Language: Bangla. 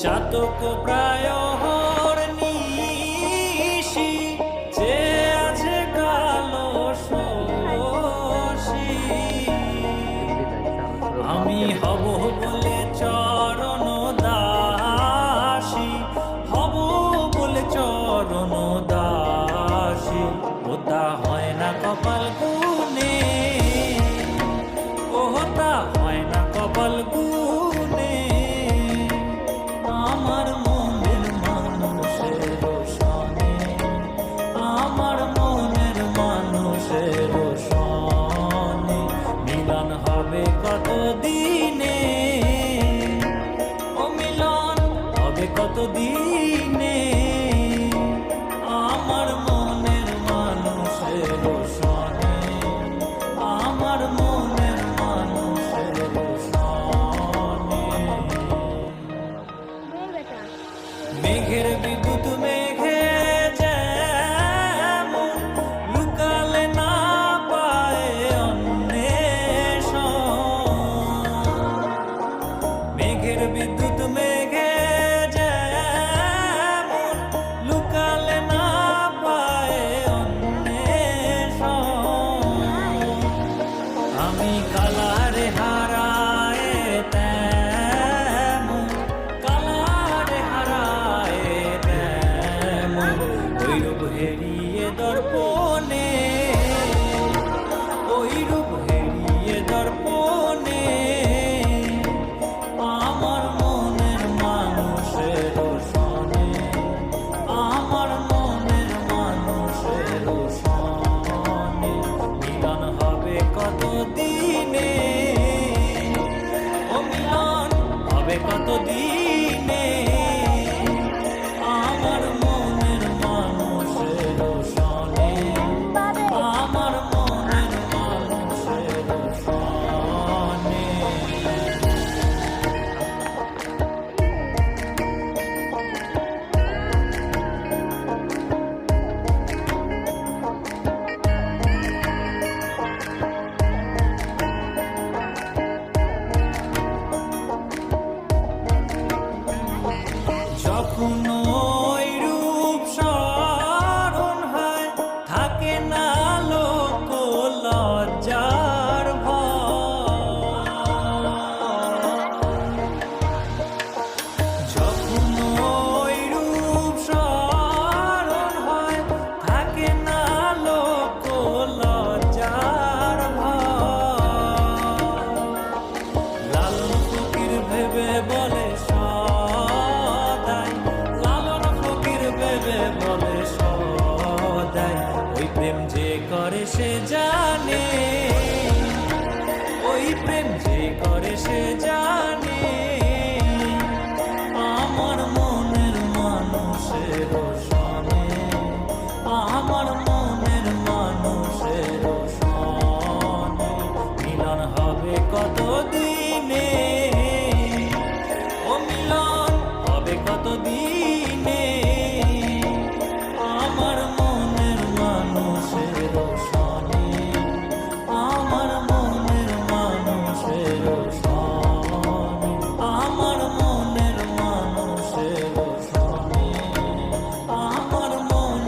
চাতক প্রায় নিশি যে আছে কালো শশী আমি হব বলে চরণ দাসী হব বলে চরণ দাসী ওটা হয় না কপাল গুনে ওটা হয় না কপাল গুনে আমার মনের মানুষের সনে আমার মনের মানুষের সনে মিলন হবে কত দিনে ও মিলন হবে কত দিনে আমার মনের মানুষের সনে আমার মনের মানুষের সনে মেঘের বিদ্যুৎ মেঘে যেমন লুকালে না পায় অন্বেষণ মেঘের বিদ্যুৎ মেঘে যেমন লুকালে না পায় অন্বেষণ আমি কালারে হারায় তেমন কালারে হারায় তেমন ওই রূপ হেরিয়ে দর্পণে ওই রূপ হেরিয়ে দর্পণে আমার মনের মানুষের সনে আমার মনের মানুষের সনে মিলন হবে কত দিনে ও মিলন হবে কত দিনে আমার মনের মানুষের সনে আমার মনের মানুষের সনে যখন